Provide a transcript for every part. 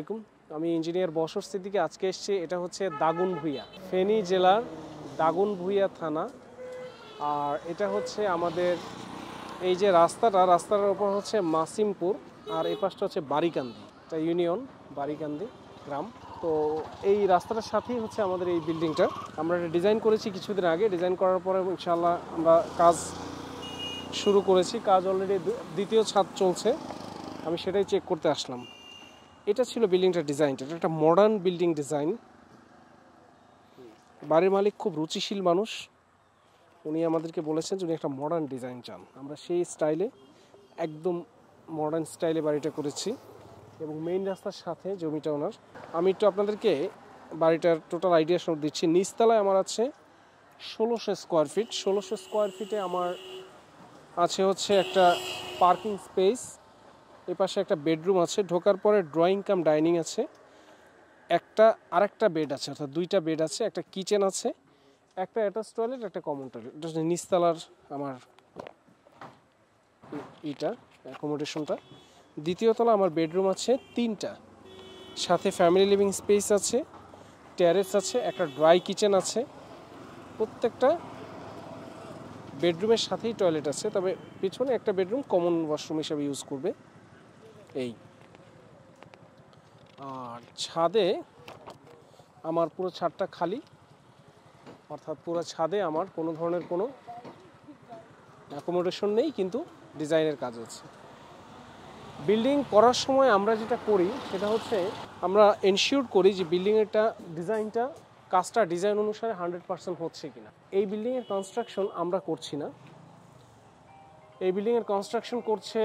আলাইকুম। আমি ইঞ্জিনিয়ার বশর সিদ্দিকী। আজকে এসেছি, এটা হচ্ছে দাগনভূঞা, ফেনী জেলার দাগনভূঞা থানা। আর এটা হচ্ছে আমাদের এই যে রাস্তাটার উপর হচ্ছে মাসিমপুর, আর এই পাশটা হচ্ছে বারিকান্দি, এটা ইউনিয়ন বারিকান্দি গ্রাম। তো এই রাস্তাটার সাথেই হচ্ছে আমাদের এই বিল্ডিংটা। আমরা এটা ডিজাইন করেছি কিছুদিন আগে। ডিজাইন করার পরে ইনশাআল্লাহ আমরা কাজ শুরু করেছি। কাজ অলরেডি দ্বিতীয় ছাদ চলছে, আমি সেটাই চেক করতে আসলাম। এটা ছিল বিল্ডিংটার ডিজাইনটা। এটা একটা মডার্ন বিল্ডিং ডিজাইন। বাড়ির মালিক খুব রুচিশীল মানুষ, উনি আমাদেরকে বলেছেন যে উনি একটা মডার্ন ডিজাইন চান। আমরা সেই স্টাইলে, একদম মডার্ন স্টাইলে বাড়িটা করেছি এবং মেইন রাস্তার সাথে জমিটা ওনার। আমি একটু আপনাদেরকে বাড়িটার টোটাল আইডিয়া সব দিচ্ছি। নিচতলায় আমার আছে 1600 স্কোয়ার ফিট। 1600 স্কোয়ার ফিটে আমার আছে হচ্ছে একটা পার্কিং স্পেস, এই পাশে একটা বেডরুম আছে, ঢোকার পরে ড্রয়িং কাম ডাইনিং আছে, আরেকটা বেড আছে, অর্থাৎ দুইটা বেড আছে, একটা কিচেন আছে, একটা অ্যাটাচ টয়লেট, একটা কমন টয়লেট। এটা হচ্ছে নিচতলার আমার অ্যাকোমোডেশনটা। দ্বিতীয় তলা আমার বেডরুম আছে 3টা, সাথে ফ্যামিলি লিভিং স্পেস আছে, টেরেস আছে, একটা ড্রাই কিচেন আছে। প্রত্যেকটা বেডরুমের সাথেই টয়লেট আছে, তবে পিছনে একটা বেডরুম কমন ওয়াশরুম হিসেবে ইউজ করবে। এই আর ছাদে আমার পুরো ছাদটা খালি, অর্থাৎ পুরো ছাদে আমার কোনো ধরনের কোনো অ্যাকোমোডেশন নেই, কিন্তু ডিজাইনের কাজ আছে। বিল্ডিং করার সময় আমরা যেটা করি সেটা হচ্ছে আমরা এনশিওর করি যে বিল্ডিংয়েরটা কাজটা ডিজাইন অনুসারে 100% হচ্ছে কিনা। এই বিল্ডিংয়ের কনস্ট্রাকশন আমরা করছি না, এই বিল্ডিংয়ের কনস্ট্রাকশন করছে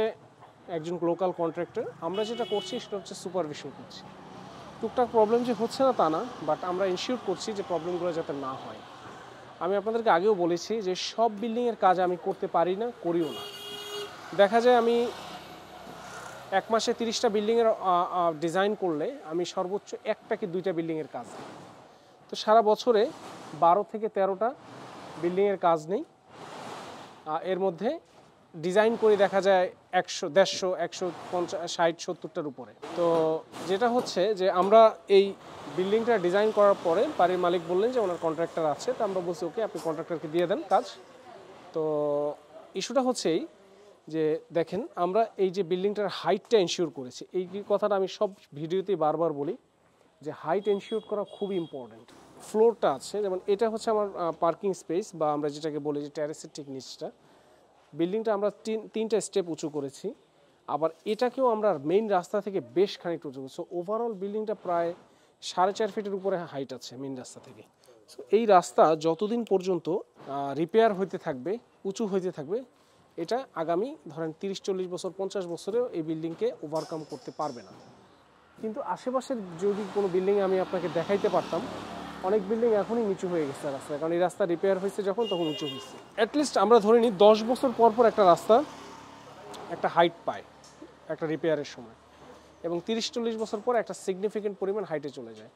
একজন লোকাল কন্ট্রাক্টর। আমরা যেটা করছি সেটা হচ্ছে সুপারভিশন করছি। টুকটাক প্রবলেম যে হচ্ছে না তা না, বাট আমরা ইনশিওর করছি যে প্রবলেমগুলো যাতে না হয়। আমি আপনাদেরকে আগেও বলেছি যে সব বিল্ডিংয়ের কাজ আমি করতে পারি না, করিও না। দেখা যায় আমি এক মাসে 30টা বিল্ডিংয়ের ডিজাইন করলে আমি সর্বোচ্চ 1টা কি 2টা বিল্ডিংয়ের কাজ নিই। তো সারা বছরে 12 থেকে 13টা বিল্ডিংয়ের কাজ নেই। এর মধ্যে ডিজাইন করে দেখা যায় 100, 150, 150, 60, 70টার উপরে। তো যেটা হচ্ছে যে আমরা এই বিল্ডিংটা ডিজাইন করার পরে বাড়ির মালিক বললেন যে ওনার কন্ট্রাক্টর আছে, তো আমরা বলছি ওকে, আপনি কন্ট্রাক্টরকে দিয়ে দেন কাজ। তো ইস্যুটা হচ্ছে এই যে দেখেন, আমরা এই যে বিল্ডিংটার হাইটটা এনশিওর করেছি। এই কথাটা আমি সব ভিডিওতেই বারবার বলি যে হাইট এনশিওর করা খুব ইম্পর্ট্যান্ট। ফ্লোরটা আছে, যেমন এটা হচ্ছে আমার পার্কিং স্পেস, বা আমরা যেটাকে বলি যে টেরেসের ঠিক নিচটা। বিল্ডিংটা আমরা 3টা স্টেপ উঁচু করেছি, আবার এটাকেও আমরা মেইন রাস্তা থেকে বেশ খানিকটা উঁচু করেছি। সো ওভারঅল বিল্ডিংটা প্রায় 4.5 ফিটের উপরে হাইট আছে মেইন রাস্তা থেকে। সো এই রাস্তা যতদিন পর্যন্ত রিপেয়ার হইতে থাকবে, উঁচু হইতে থাকবে, এটা আগামী ধরেন 30-40 বছর, 50 বছরেও এই বিল্ডিংকে ওভারকাম করতে পারবে না। কিন্তু আশেপাশের যদি কোনো বিল্ডিং আমি আপনাকে দেখাইতে পারতাম, অনেক বিল্ডিং এখনই নিচু হয়ে গেছে রাস্তায়, কারণ এই রাস্তা রিপেয়ার হয়েছে যখন, তখন উঁচু হয়েছে। অ্যাটলিস্ট আমরা ধরে নিই 10 বছর পর পর একটা রাস্তা একটা হাইট পায় একটা রিপেয়ারের সময়, এবং 30-40 বছর পর একটা সিগনিফিকেন্ট পরিমাণ হাইটে চলে যায়।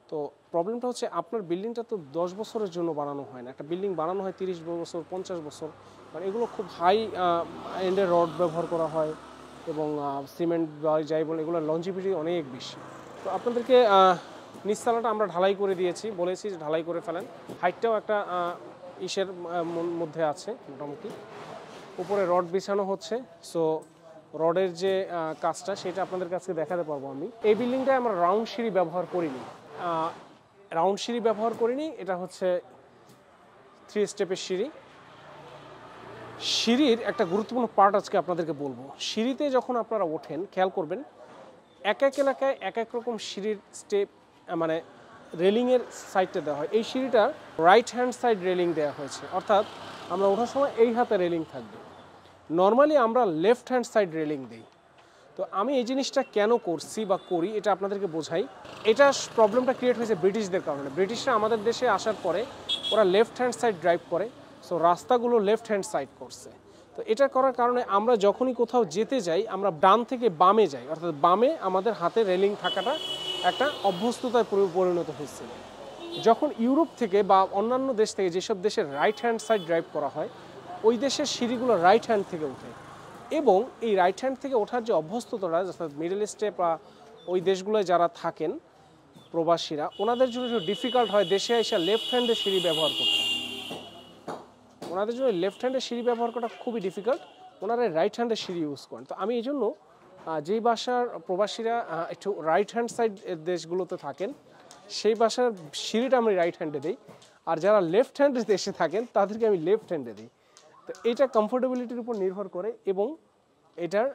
তো প্রবলেমটা হচ্ছে আপনার বিল্ডিংটা তো 10 বছরের জন্য বানানো হয় না। একটা বিল্ডিং বানানো হয় 30 বছর, 50 বছর, কারণ এগুলো খুব হাই এন্ডের রড ব্যবহার করা হয় এবং সিমেন্ট বা যাই বলে এগুলোর লঞ্জিভিটি অনেক বেশি। তো আপনাদেরকে নিচতলাটা আমরা ঢালাই করে দিয়েছি, বলেছি যে ঢালাই করে ফেলেন। হাইটটাও একটা ইসের মধ্যে আছে মোটামুটি। উপরে রড বিছানো হচ্ছে, সো রডের যে কাজটা সেটা আপনাদের কাছে দেখাতে পারবো আমি। এই বিল্ডিংটায় আমরা রাউন্ড সিঁড়ি ব্যবহার করিনি, এটা হচ্ছে 3 স্টেপের সিঁড়ি। সিঁড়ির একটা গুরুত্বপূর্ণ পার্ট আজকে আপনাদেরকে বলবো। সিঁড়িতে যখন আপনারা ওঠেন, খেয়াল করবেন এক এক এলাকায় এক এক রকম সিঁড়ির স্টেপ, মানে রেলিংয়ের সাইডটা দেওয়া হয়। এই সিঁড়িটা রাইট হ্যান্ড সাইড রেলিং দেওয়া হয়েছে, অর্থাৎ আমরা ওঠার সময় এই হাতে রেলিং থাকবে। নর্মালি আমরা লেফট হ্যান্ড সাইড রেলিং দিই। তো আমি এই জিনিসটা কেন করছি বা করি এটা আপনাদেরকে বোঝাই। এটা প্রবলেমটা ক্রিয়েট হয়েছে ব্রিটিশদের কারণে। ব্রিটিশরা আমাদের দেশে আসার পরে ওরা লেফট হ্যান্ড সাইড ড্রাইভ করে, সো রাস্তাগুলো লেফট হ্যান্ড সাইড করছে। তো এটা করার কারণে আমরা যখনই কোথাও যেতে যাই, আমরা ডান থেকে বামে যাই, অর্থাৎ বামে আমাদের হাতে রেলিং থাকাটা একটা অভ্যস্ততায় পরিণত হয়েছিল। যখন ইউরোপ থেকে বা অন্যান্য দেশ থেকে, যেসব দেশের রাইট হ্যান্ড সাইড ড্রাইভ করা হয়, ওই দেশের সিঁড়িগুলো রাইট হ্যান্ড থেকে ওঠে, এবং এই রাইট হ্যান্ড থেকে ওঠার যে অভ্যস্ততাটা, অর্থাৎ মিডল স্টেপ বা ওই দেশগুলোয় যারা থাকেন প্রবাসীরা, ওনাদের জন্য একটু ডিফিকাল্ট হয় দেশে এসে লেফট হ্যান্ডে সিঁড়ি ব্যবহার করতে। ওনাদের জন্য লেফট হ্যান্ডে সিঁড়ি ব্যবহার করা খুবই ডিফিকাল্ট, ওনারা রাইট হ্যান্ডে সিঁড়ি ইউজ করেন। তো আমি এই জন্য যেই বাসার প্রবাসীরা একটু রাইট হ্যান্ড সাইড দেশগুলোতে থাকেন সেই বাসার সিঁড়িটা আমি রাইট হ্যান্ডে দিই, আর যারা লেফট হ্যান্ডে দেশে থাকেন তাদেরকে আমি লেফট হ্যান্ডে দিই। তো এটা কমফোর্টেবিলিটির উপর নির্ভর করে এবং এটার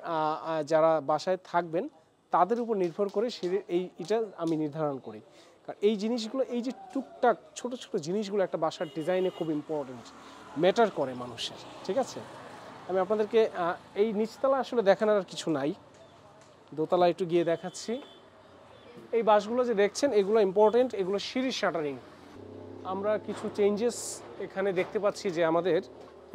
যারা বাসায় থাকবেন তাদের উপর নির্ভর করে সিঁড়ির এইটা আমি নির্ধারণ করি। কারণ এই জিনিসগুলো, এই যে টুকটাক ছোট ছোট জিনিসগুলো একটা বাসার ডিজাইনে খুব ইম্পর্টেন্ট, ম্যাটার করে মানুষের। ঠিক আছে, আমি আপনাদেরকে এই নিচতলা আসলে দেখানোর আর কিছু নাই, দোতলা একটু গিয়ে দেখাচ্ছি। এই বাসগুলো যে দেখছেন এগুলো ইম্পর্টেন্ট, এগুলো সিঁড়ির শাটারিং। আমরা কিছু চেঞ্জেস এখানে দেখতে পাচ্ছি যে আমাদের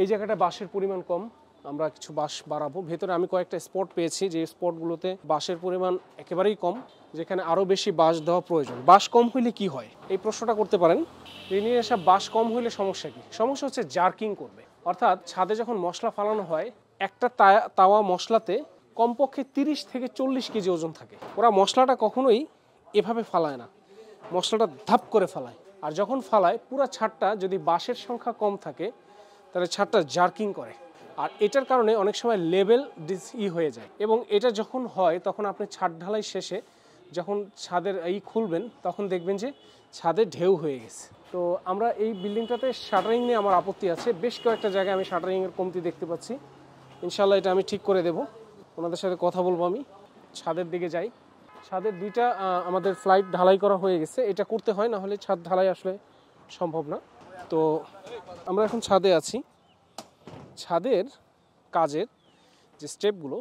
এই জায়গাটা বাঁশের পরিমাণ কম, আমরা কিছু বাঁশ বাড়াবো। ভেতরে আমি কয়েকটা স্পট পেয়েছি যে স্পটগুলোতে বাঁশের পরিমাণ একেবারেই কম, যেখানে আরও বেশি বাঁশ দেওয়া প্রয়োজন। বাঁশ কম হইলে কি হয় এই প্রশ্নটা করতে পারেন। ঋণী এসব বাঁশ কম হইলে সমস্যা কি? সমস্যা হচ্ছে জার্কিং করবে, অর্থাৎ ছাদে যখন মশলা ফালানো হয় একটা তাওয়া মশলাতে কমপক্ষে 30 থেকে 40 কেজি ওজন থাকে। ওরা মশলাটা কখনোই এভাবে ফালায় না, মশলাটা ধাপ করে ফালায়। আর যখন ফালায় পুরো ছাদটা যদি বাঁশের সংখ্যা কম থাকে তাহলে ছাদটা জার্কিং করে, আর এটার কারণে অনেক সময় লেভেল হয়ে যায়। এবং এটা যখন হয় তখন আপনি ছাদ ঢালাই শেষে যখন ছাদের খুলবেন তখন দেখবেন যে ছাদে ঢেউ হয়ে গেছে। তো আমরা এই বিল্ডিংটাতে শাটারিং নিয়ে আমার আপত্তি আছে, বেশ কয়েকটা জায়গায় আমি শাটারিংয়ের কমতি দেখতে পাচ্ছি। ইনশাল্লাহ এটা আমি ঠিক করে দেব, ওনাদের সাথে কথা বলবো। আমি ছাদের দিকে যাই। ছাদের দুইটা আমাদের ফ্লাইট ঢালাই করা হয়ে গেছে, এটা করতে হয়, না হলে ছাদ ঢালাই আসলে সম্ভব না। তো আমরা এখন ছাদে আছি। ছাদের কাজের যে স্টেপগুলো,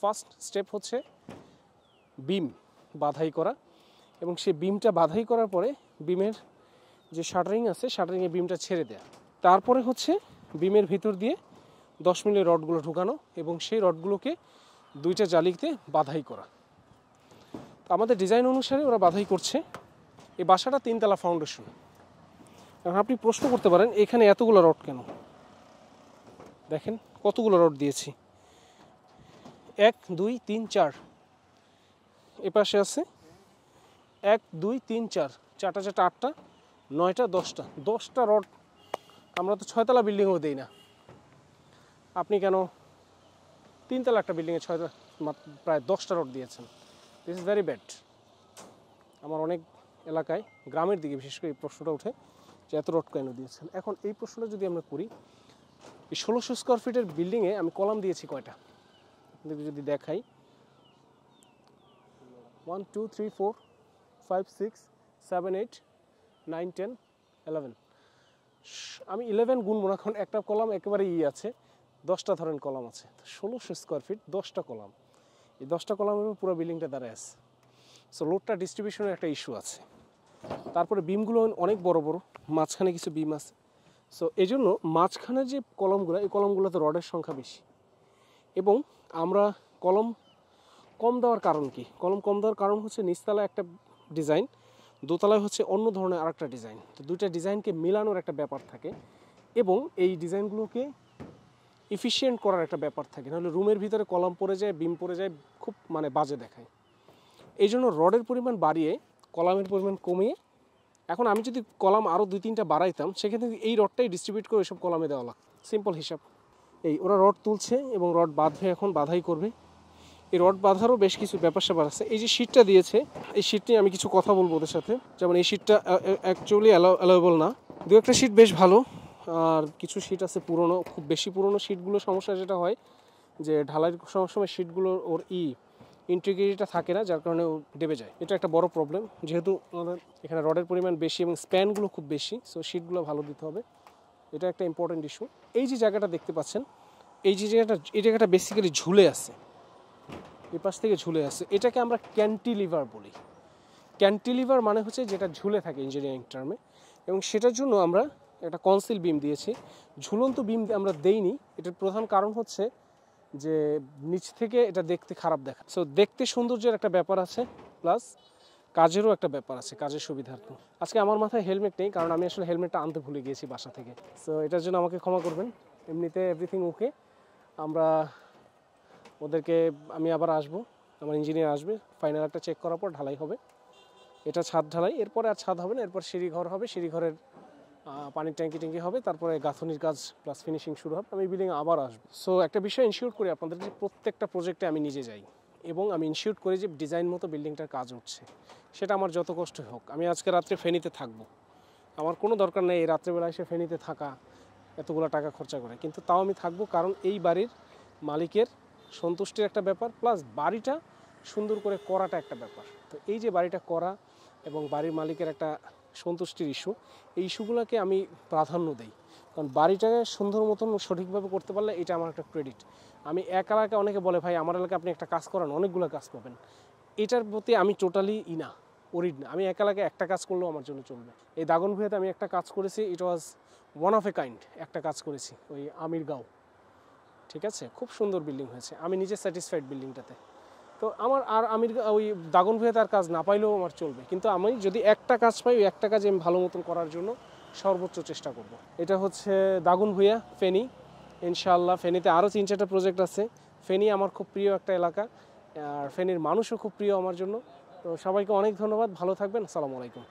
ফার্স্ট স্টেপ হচ্ছে বিম বাধাই করা, এবং সেই বিমটা বাধাই করার পরে বিমের যে শাটারিং আছে শাটারিংয়ে বিমটা ছেড়ে দেয়া। তারপরে হচ্ছে বিমের ভিতর দিয়ে 10 মিলি রডগুলো ঢুকানো এবং সেই রডগুলোকে দুইটা জালিতে বাধাই করা। আমাদের ডিজাইন অনুসারে ওরা বাধাই করছে। এই বাসাটা 3 তলা ফাউন্ডেশন। এখন আপনি প্রশ্ন করতে পারেন এখানে এতগুলো রড কেন? দেখেন কতগুলো রড দিয়েছি, 1 2 3 4, এপাশে আছে 1 2 3 4, 4টা 4টা 8টা 9টা 10টা রড। আমরা তো 6 তলা বিল্ডিংও দেই না, আপনি কেন 3 তলা একটা বিল্ডিংয়ে 6টা প্রায় 10টা রড দিয়েছেন? This is very bad. আমার অনেক এলাকায় গ্রামের দিকে বিশেষ করে এই প্রশ্নটা ওঠে যে এত রড কেন দিয়েছেন। এখন এই প্রশ্নটা যদি আমরা করি, এই 1600 স্কোয়ার ফিটের বিল্ডিংয়ে আমি কলাম দিয়েছি কয়টা যদি দেখাই, 1 2 3 4 5 6 7 8 9 10 11, আমি 11 গুনবো না, কারণ একটা কলাম একেবারে আছে, 10টা ধরেন কলাম আছে। 1600 স্কোয়ার ফিট 10টা কলাম, এই 10টা কলামের পুরো বিল্ডিংটা দাঁড়ায় আছে। সো লোডটা ডিস্ট্রিবিউশনের একটা ইস্যু আছে। তারপরে বিমগুলো অনেক বড় বড়, মাঝখানে কিছু বিম আছে। সো এই জন্য মাঝখানে যে কলমগুলো, এই কলমগুলোতে রডের সংখ্যা বেশি। এবং আমরা কলম কম দেওয়ার কারণ কি? কলম কম দেওয়ার কারণ হচ্ছে নিচতলায় একটা ডিজাইন, দোতলায় হচ্ছে অন্য ধরনের আরেকটা ডিজাইন। তো দুইটা ডিজাইনকে মেলানোর একটা ব্যাপার থাকে এবং এই ডিজাইনগুলোকে এফিশিয়েন্ট করার একটা ব্যাপার থাকে, নাহলে রুমের ভিতরে কলম পড়ে যায়, বিম পড়ে যায়, খুব বাজে দেখায়। এই জন্য রডের পরিমাণ বাড়িয়ে কলামের পরিমাণ কমিয়ে, এখন আমি যদি কলাম আরও 2-3টা বাড়াইতাম সেক্ষেত্রে এই রডটাই ডিস্ট্রিবিউট করে এসব কলামে দেওয়া লাগতো। সিম্পল হিসাব। এই ওরা রড তুলছে এবং রড বাঁধবে, এখন বাধাই করবে। এই রড বাঁধারও বেশ কিছু ব্যাপার স্যাপার আছে। এই যে শিটটা দিয়েছে, এই শিট নিয়ে আমি কিছু কথা বলবো ওদের সাথে। যেমন এই শিটটা অ্যাকচুয়ালি অ্যালাউয়েবল না, দু একটা শিট বেশ ভালো, আর কিছু শিট আছে পুরনো। খুব বেশি পুরনো শিটগুলো সমস্যা যেটা হয় যে ঢালাইয়ের সময় শিটগুলোর ওর ইন্টিগ্রিটিটা থাকে না, যার কারণে ডেবে যায়। এটা একটা বড় প্রবলেম, যেহেতু আমাদের এখানে রডের পরিমাণ বেশি এবং স্প্যানগুলো খুব বেশি, সো শিটগুলো ভালো দিতে হবে। এটা একটা ইম্পর্টেন্ট ইস্যু। এই যে জায়গাটা দেখতে পাচ্ছেন, এই জায়গাটা বেসিক্যালি ঝুলে আছে, এই পাশ থেকে ঝুলে আছে, এটাকে আমরা ক্যান্টিলিভার বলি। ক্যান্টিলিভার মানে হচ্ছে যেটা ঝুলে থাকে ইঞ্জিনিয়ারিং টার্মে, এবং সেটার জন্য আমরা একটা কনসিল বিম দিয়েছি। ঝুলন্ত বিম আমরা দেইনি, এটার প্রধান কারণ হচ্ছে যে নিচ থেকে এটা দেখতে খারাপ দেখা। সো দেখতে সৌন্দর্যের একটা ব্যাপার আছে, প্লাস কাজেরও একটা ব্যাপার আছে, কাজের সুবিধার্থে। আজকে আমার মাথায় হেলমেট নেই, কারণ আমি আসলে হেলমেটটা আনতে ভুলে গিয়েছি বাসা থেকে। সো এটার জন্য আমাকে ক্ষমা করবেন। এমনিতে এভরিথিং ওকে। আমরা ওদেরকে আমি আবার আসবো, আমার ইঞ্জিনিয়ার আসবে, ফাইনাল একটা চেক করার পর ঢালাই হবে। এটা ছাদ ঢালাই, এরপরে আর ছাদ হবে না, এরপর সিঁড়িঘর হবে, সিঁড়িঘরের পানির ট্যাঙ্কি হবে, তারপরে গাঁথনির কাজ প্লাস ফিনিশিং শুরু হবে, আমি বিল্ডিং আবার আসবো। সো একটা বিষয় ইনশিওর করি আপনাদের যে প্রত্যেকটা প্রজেক্টে আমি নিজে যাই এবং আমি ইনশিওর করি যে ডিজাইন মতো বিল্ডিংটার কাজ হচ্ছে, সেটা আমার যত কষ্ট হোক। আমি আজকে রাত্রে ফেনীতে থাকবো, আমার কোনো দরকার নেই এই রাত্রেবেলা এসে ফেনীতে থাকা এতগুলো টাকা খরচা করে, কিন্তু তাও আমি থাকবো, কারণ এই বাড়ির মালিকের সন্তুষ্টির একটা ব্যাপার, প্লাস বাড়িটা সুন্দর করে করাটা একটা ব্যাপার। তো এই যে বাড়িটা করা এবং বাড়ির মালিকের একটা সন্তুষ্টির ইস্যু, এই ইস্যুগুলোকে আমি প্রাধান্য দিই, কারণ বাড়িটাকে সুন্দর মতন সঠিকভাবে করতে পারলে এটা আমার একটা ক্রেডিট। আমি এক এলাকায় অনেকে বলে ভাই আমার এলাকায় আপনি একটা কাজ করান, অনেকগুলো কাজ পাবেন, এটার প্রতি আমি টোটালি ওরিড না। আমি এক এলাকায় একটা কাজ করলেও আমার জন্য চলবে। এই দাগনভূঞাতে আমি একটা কাজ করেছি, it was one of a kind একটা কাজ করেছি ওই আমিরগাঁও, ঠিক আছে, খুব সুন্দর বিল্ডিং হয়েছে, আমি নিজে স্যাটিসফাইড বিল্ডিংটাতে। তো আমার আর ওই দাগনভূঞাতে আর কাজ না পাইলেও আমার চলবে, কিন্তু আমি যদি একটা কাজ পাই ওই একটা কাজ আমি ভালো মতন করার জন্য সর্বোচ্চ চেষ্টা করব। এটা হচ্ছে দাগনভূঞা, ফেনী। ইনশাআল্লাহ ফেনীতে আরও 3-4টা প্রজেক্ট আছে। ফেনী আমার খুব প্রিয় একটা এলাকা, আর ফেনীর মানুষও খুব প্রিয় আমার জন্য। তো সবাইকে অনেক ধন্যবাদ, ভালো থাকবেন, আসসালামু আলাইকুম।